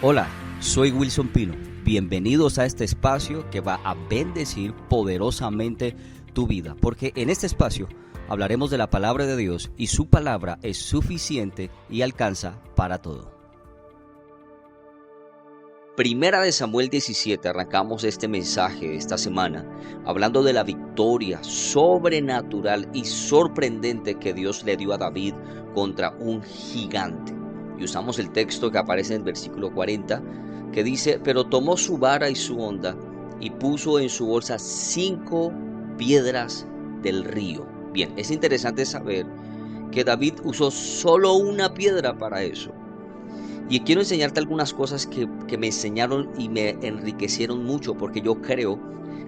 Hola, soy Wilson Pino. Bienvenidos a este espacio que va a bendecir poderosamente tu vida, porque en este espacio hablaremos de la palabra de Dios y su palabra es suficiente y alcanza para todo. Primera de Samuel 17, arrancamos este mensaje esta semana hablando de la victoria sobrenatural y sorprendente que Dios le dio a David contra un gigante. Y usamos el texto que aparece en el versículo 40, que dice: pero tomó su vara y su honda y puso en su bolsa 5 piedras del río. Bien, es interesante saber que David usó solo una piedra para eso. Y quiero enseñarte algunas cosas que me enseñaron y me enriquecieron mucho, porque yo creo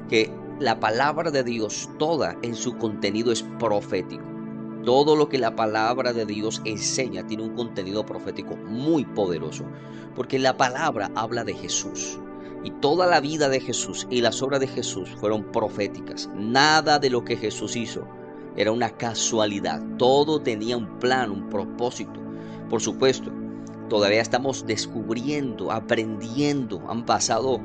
que la palabra de Dios toda en su contenido es profético. Todo lo que la palabra de Dios enseña tiene un contenido profético muy poderoso, porque la palabra habla de Jesús. Y toda la vida de Jesús y las obras de Jesús fueron proféticas. Nada de lo que Jesús hizo era una casualidad. Todo tenía un plan, un propósito. Por supuesto, todavía estamos descubriendo, aprendiendo. Han pasado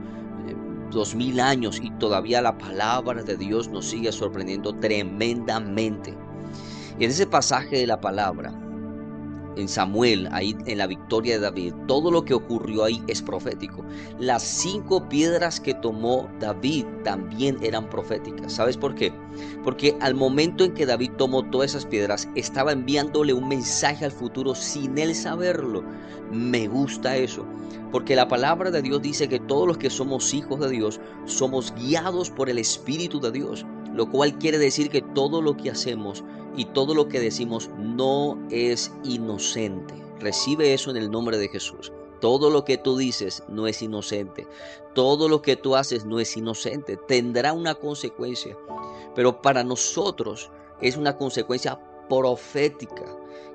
2000 años y todavía la palabra de Dios nos sigue sorprendiendo tremendamente. Y en ese pasaje de la palabra, en Samuel, ahí en la victoria de David, todo lo que ocurrió ahí es profético. Las 5 piedras que tomó David también eran proféticas. ¿Sabes por qué? Porque al momento en que David tomó todas esas piedras, estaba enviándole un mensaje al futuro sin él saberlo. Me gusta eso, porque la palabra de Dios dice que todos los que somos hijos de Dios somos guiados por el Espíritu de Dios, lo cual quiere decir que todo lo que hacemos y todo lo que decimos no es inocente. Recibe eso en el nombre de Jesús. Todo lo que tú dices no es inocente. Todo lo que tú haces no es inocente. Tendrá una consecuencia. Pero para nosotros es una consecuencia profética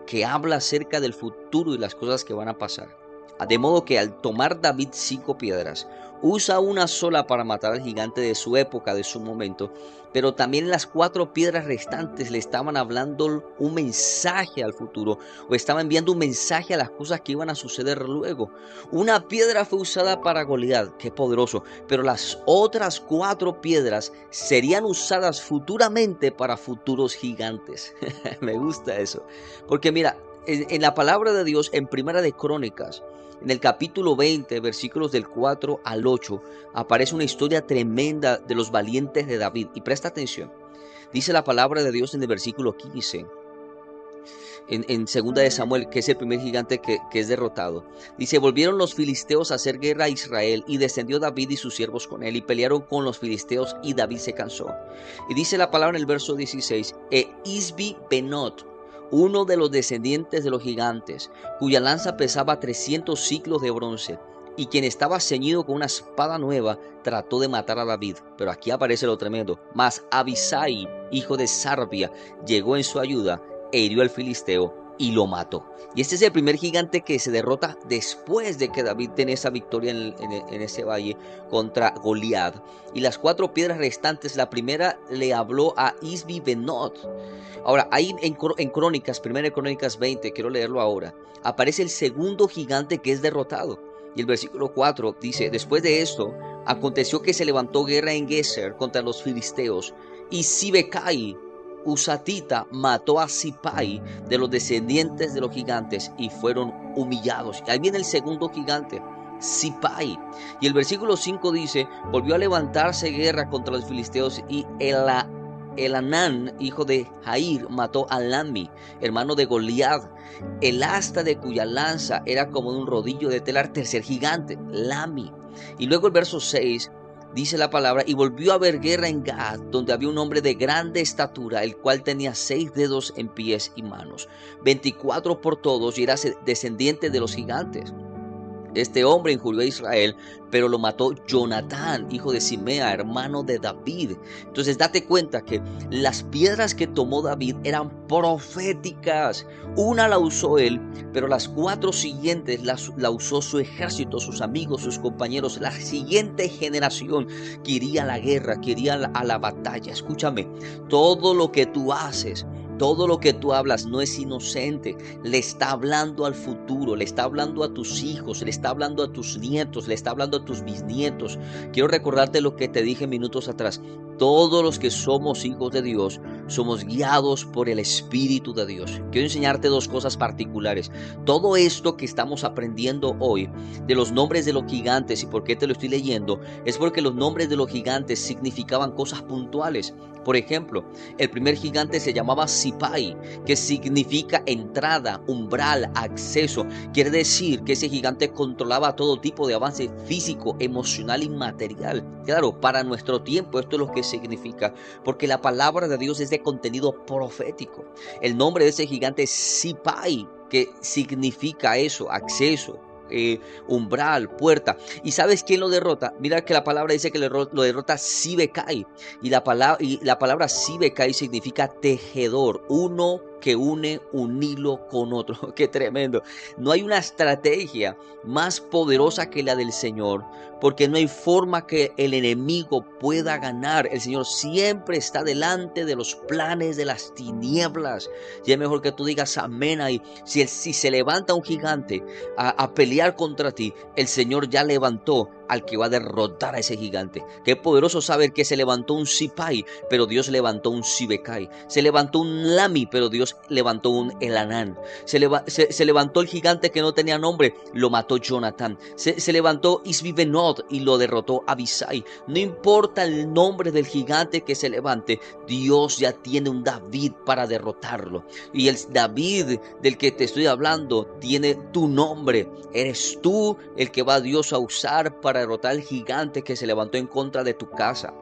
que habla acerca del futuro y las cosas que van a pasar. De modo que al tomar David 5 piedras, usa una sola para matar al gigante de su época, de su momento, pero también las 4 piedras restantes le estaban hablando un mensaje al futuro, o estaba enviando un mensaje a las cosas que iban a suceder luego. Una piedra fue usada para Goliat, qué poderoso, pero las otras 4 piedras serían usadas futuramente para futuros gigantes. Me gusta eso, porque mira, en la palabra de Dios, en Primera de Crónicas, en el capítulo 20, versículos del 4 al 8, aparece una historia tremenda de los valientes de David. Y presta atención, dice la palabra de Dios en el versículo 15, en segunda de Samuel, que es el primer gigante que es derrotado. Dice: volvieron los filisteos a hacer guerra a Israel, y descendió David y sus siervos con él, y pelearon con los filisteos, y David se cansó. Y dice la palabra en el verso 16, Isbi Benot, uno de los descendientes de los gigantes, cuya lanza pesaba 300 siclos de bronce, y quien estaba ceñido con una espada nueva, trató de matar a David. Pero aquí aparece lo tremendo. Mas Abisai, hijo de Sarbia, llegó en su ayuda e hirió al filisteo y lo mató. Y este es el primer gigante que se derrota después de que David tiene esa victoria en ese valle contra Goliat. Y las 4 piedras restantes, la primera le habló a Isbi Benot. Ahora, ahí en Crónicas, Primera de Crónicas 20, quiero leerlo ahora, aparece el segundo gigante que es derrotado. Y el versículo 4 dice: después de esto, aconteció que se levantó guerra en Geser contra los filisteos, y Sibecai, Usatita, mató a Sipai de los descendientes de los gigantes, y fueron humillados. Y ahí viene el segundo gigante, Sipai. Y el versículo 5 dice: volvió a levantarse guerra contra los filisteos, y Elanán, hijo de Jair, mató a Lami, hermano de Goliat, el asta de cuya lanza era como un rodillo de telar, tercer gigante, Lami. Y luego el verso 6 dice la palabra: y volvió a haber guerra en Gad, donde había un hombre de grande estatura, el cual tenía 6 dedos en pies y manos, 24 por todos, y era descendiente de los gigantes. Este hombre injurió a Israel, pero lo mató Jonatán, hijo de Simea, hermano de David. Entonces date cuenta que las piedras que tomó David eran proféticas. Una la usó él, pero las 4 siguientes la usó su ejército, sus amigos, sus compañeros, la siguiente generación que iría a la guerra, que iría a la batalla. Escúchame, todo lo que tú haces Todo lo que tú hablas no es inocente. Le está hablando al futuro, le está hablando a tus hijos, le está hablando a tus nietos, le está hablando a tus bisnietos. Quiero recordarte lo que te dije minutos atrás. Todos los que somos hijos de Dios somos guiados por el Espíritu de Dios. Quiero enseñarte dos cosas particulares. Todo esto que estamos aprendiendo hoy de los nombres de los gigantes y por qué te lo estoy leyendo es porque los nombres de los gigantes significaban cosas puntuales. Por ejemplo, el primer gigante se llamaba Sipai, que significa entrada, umbral, acceso. Quiere decir que ese gigante controlaba todo tipo de avance físico, emocional y material. Claro, para nuestro tiempo esto es lo que significa, porque la palabra de Dios es de contenido profético. El nombre de ese gigante es Sipai, que significa eso, acceso. Umbral, puerta. ¿Y sabes quién lo derrota? Mira que la palabra dice que lo derrota Sibekai. Y la palabra Sibekai significa tejedor, uno que une un hilo con otro. Qué tremendo. No hay una estrategia más poderosa que la del Señor, porque no hay forma que el enemigo pueda ganar. El Señor siempre está delante de los planes de las tinieblas. Y es mejor que tú digas amén ahí. Si se levanta un gigante a pelear contra ti, el Señor ya levantó al que va a derrotar a ese gigante. Qué poderoso saber que se levantó un Sipai, pero Dios levantó un Sibekai. Se levantó un Lami, pero Dios levantó un Elanán. Se levantó el gigante que no tenía nombre, lo mató Jonatán. Se levantó Isbibenot y lo derrotó Abisai. No importa el nombre del gigante que se levante, Dios ya tiene un David para derrotarlo. Y el David del que te estoy hablando tiene tu nombre. Eres tú el que va a Dios a usar para derrotar al gigante que se levantó en contra de tu casa,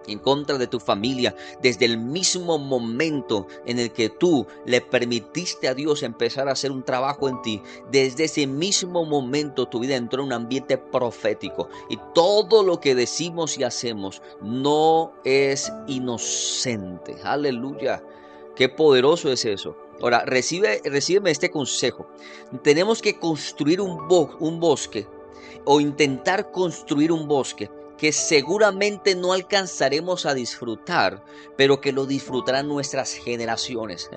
en contra de tu familia. Desde el mismo momento en el que tú le permitiste a Dios empezar a hacer un trabajo en ti, desde ese mismo momento tu vida entró en un ambiente profético. Y todo lo que decimos y hacemos no inocente. Aleluya. Qué poderoso es eso. Ahora, recíbeme este consejo. Tenemos que construir un bosque o intentar construir un bosque que seguramente no alcanzaremos a disfrutar, pero que lo disfrutarán nuestras generaciones.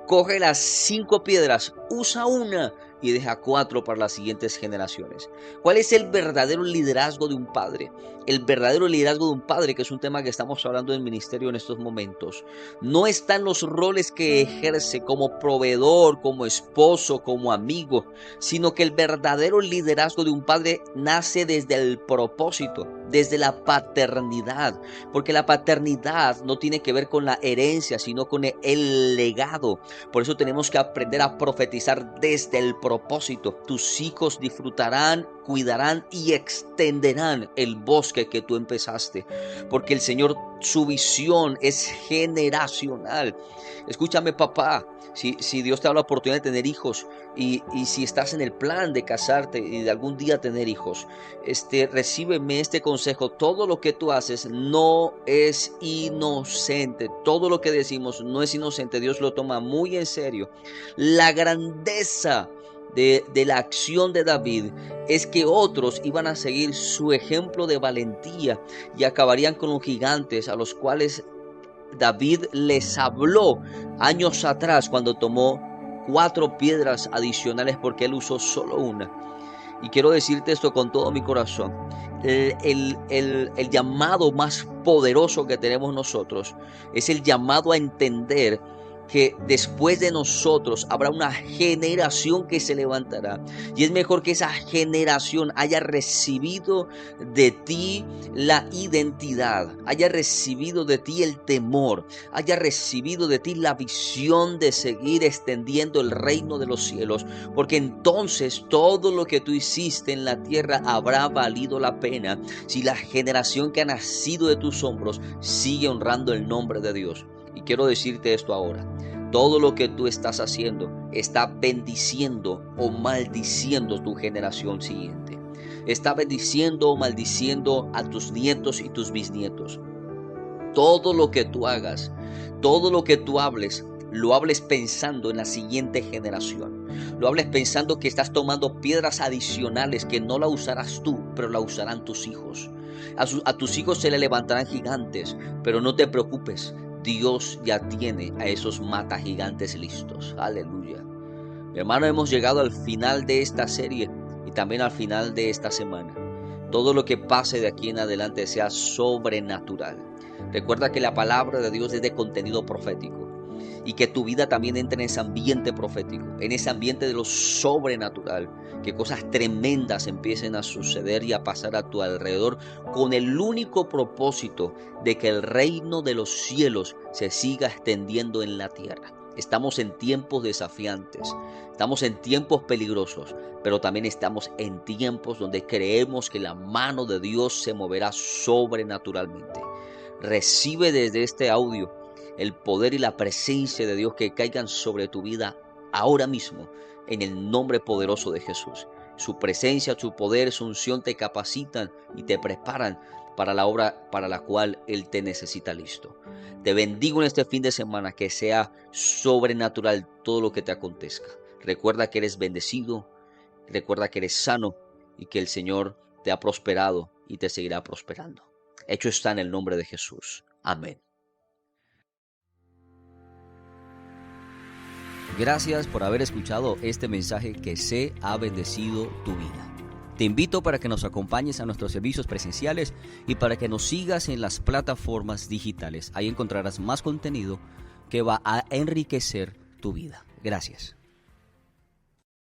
Coge las 5 piedras, usa una y deja 4 para las siguientes generaciones. ¿Cuál es el verdadero liderazgo de un padre? El verdadero liderazgo de un padre, que es un tema que estamos hablando en el ministerio en estos momentos, no está en los roles que ejerce como proveedor, como esposo, como amigo, sino que el verdadero liderazgo de un padre nace desde el propósito, desde la paternidad, porque la paternidad no tiene que ver con la herencia, sino con el legado. Por eso tenemos que aprender a profetizar desde el propósito. Tus hijos disfrutarán, cuidarán y extenderán el bosque que tú empezaste, porque el Señor, su visión es generacional. Escúchame, papá, si Dios te da la oportunidad de tener hijos y si estás en el plan de casarte y de algún día tener hijos, recíbeme este consejo. Todo lo que tú haces no es inocente. Todo lo que decimos no es inocente. Dios lo toma muy en serio. La grandeza de la acción de David es que otros iban a seguir su ejemplo de valentía y acabarían con los gigantes a los cuales David les habló años atrás cuando tomó 4 piedras adicionales porque él usó solo una. Y quiero decirte esto con todo mi corazón. El llamado más poderoso que tenemos nosotros es el llamado a entender que después de nosotros habrá una generación que se levantará, y es mejor que esa generación haya recibido de ti la identidad, haya recibido de ti el temor, haya recibido de ti la visión de seguir extendiendo el reino de los cielos, porque entonces todo lo que tú hiciste en la tierra habrá valido la pena si la generación que ha nacido de tus hombros sigue honrando el nombre de Dios. Y quiero decirte esto ahora. Todo lo que tú estás haciendo está bendiciendo o maldiciendo tu generación siguiente. Está bendiciendo o maldiciendo a tus nietos y tus bisnietos. Todo lo que tú hagas, todo lo que tú hables, lo hables pensando en la siguiente generación. Lo hables pensando que estás tomando piedras adicionales que no la usarás tú, pero la usarán tus hijos. A tus hijos se le levantarán gigantes, pero no te preocupes. Dios ya tiene a esos matagigantes listos. Aleluya. Mi hermano, hemos llegado al final de esta serie y también al final de esta semana. Todo lo que pase de aquí en adelante sea sobrenatural. Recuerda que la palabra de Dios es de contenido profético y que tu vida también entre en ese ambiente profético, en ese ambiente de lo sobrenatural, que cosas tremendas empiecen a suceder y a pasar a tu alrededor con el único propósito de que el reino de los cielos se siga extendiendo en la tierra. Estamos en tiempos desafiantes, estamos en tiempos peligrosos, pero también estamos en tiempos donde creemos que la mano de Dios se moverá sobrenaturalmente. Recibe desde este audio el poder y la presencia de Dios que caigan sobre tu vida ahora mismo, en el nombre poderoso de Jesús. Su presencia, su poder, su unción te capacitan y te preparan para la obra para la cual Él te necesita listo. Te bendigo en este fin de semana, que sea sobrenatural todo lo que te acontezca. Recuerda que eres bendecido, recuerda que eres sano y que el Señor te ha prosperado y te seguirá prosperando. Hecho está en el nombre de Jesús. Amén. Gracias por haber escuchado este mensaje que se ha bendecido tu vida. Te invito para que nos acompañes a nuestros servicios presenciales y para que nos sigas en las plataformas digitales. Ahí encontrarás más contenido que va a enriquecer tu vida. Gracias.